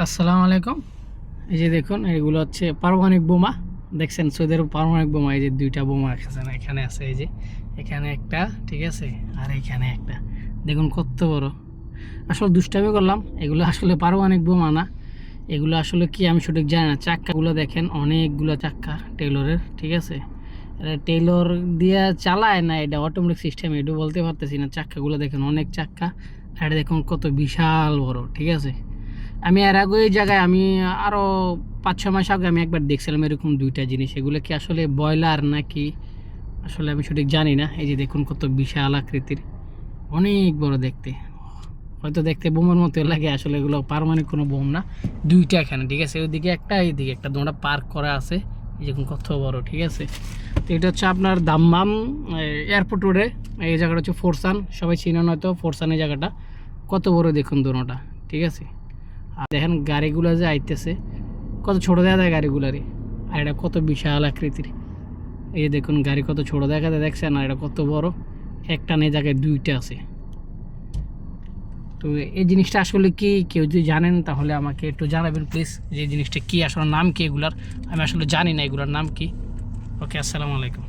আসসালামু আলাইকুম। এই যে দেখুন, এগুলো হচ্ছে পারমাণবিক বোমা। দেখছেন সৌদির পারমাণবিক বোমা, এই যে দুইটা বোমা আছে, এখানে আছে, এই যে এখানে একটা, ঠিক আছে, আর এখানে একটা। দেখুন কত বড়। আসলে দুষ্টামি করলাম, এগুলো আসলে পারমাণবিক বোমা না, এগুলো আসলে কি আমি সঠিক জানি না। চাক্কাগুলো দেখেন, অনেকগুলো চাক্কা টেইলরের, ঠিক আছে। এটা টেইলর দিয়ে চালায় না, এটা অটোমেটিক সিস্টেম, এটাও বলতে পারতেছি না। চাক্কাগুলো দেখেন, অনেক চাক্কা। আর দেখুন কত বিশাল বড়, ঠিক আছে। আমি এর আগে এই জায়গায় আমি আরও 5-6 মাস আগে আমি একবার দেখছিলাম এরকম দুইটা জিনিস। এগুলো কি আসলে বয়লার নাকি আসলে আমি সঠিক জানি না। এই যে দেখুন কত বিশাল আকৃতির, অনেক বড় দেখতে, হয়তো দেখতে বোমের মতো লাগে, আসলে এগুলো পারমাণবিক কোনো বোম না। দুইটা এখানে, ঠিক আছে, ওইদিকে একটা, এইদিকে একটা, দুটো পার্ক করা আছে। এই দেখুন কত বড়, ঠিক আছে। তো এটা হচ্ছে আপনার দাম্মাম এয়ারপোর্ট রোডে। এই জায়গাটা হচ্ছে ফোরসান, সবাই চিনেন হয়তো ফোরসান। এই জায়গাটা কত বড় দেখুন দুটোটা, ঠিক আছে। আর দেখেন গাড়িগুলো যে আইতেছে, কত ছোট দেখা যায় গাড়িগুলারই, আর এটা কত বিশাল আকৃতির। এই দেখুন গাড়ি কত ছোট দেখা যায়, দেখছেন, আর এটা কত বড়। একটা নেই, জায়গায় দুইটা আছে। তো এই জিনিসটা আসলে কি, কেউ যদি জানেন তাহলে আমাকে একটু জানাবেন প্লিজ, যে জিনিসটা কি আসলে, নাম কি এগুলার, আমি আসলে জানি না এগুলার নাম কি। ওকে, আসসালামু আলাইকুম।